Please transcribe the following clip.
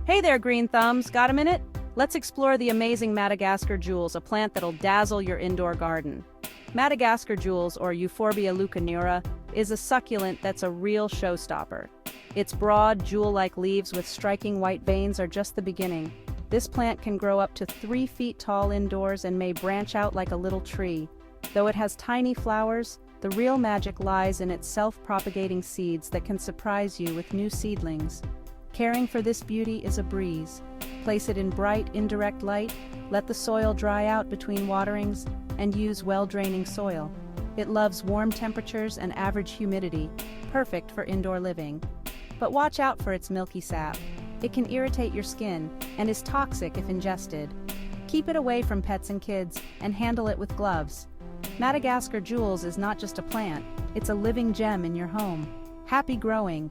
Hey there, green thumbs, got a minute? Let's explore the amazing Madagascar Jewels, a plant that'll dazzle your indoor garden. Madagascar Jewels, or Euphorbia Leuconeura, is a succulent that's a real showstopper. Its broad, jewel-like leaves with striking white veins are just the beginning. This plant can grow up to 3 feet tall indoors and may branch out like a little tree. Though it has tiny flowers, the real magic lies in its self-propagating seeds that can surprise you with new seedlings. Caring for this beauty is a breeze. Place it in bright, indirect light, let the soil dry out between waterings, and use well-draining soil. It loves warm temperatures and average humidity, perfect for indoor living. But watch out for its milky sap. It can irritate your skin and is toxic if ingested. Keep it away from pets and kids, and handle it with gloves. Madagascar Jewels is not just a plant, it's a living gem in your home. Happy growing!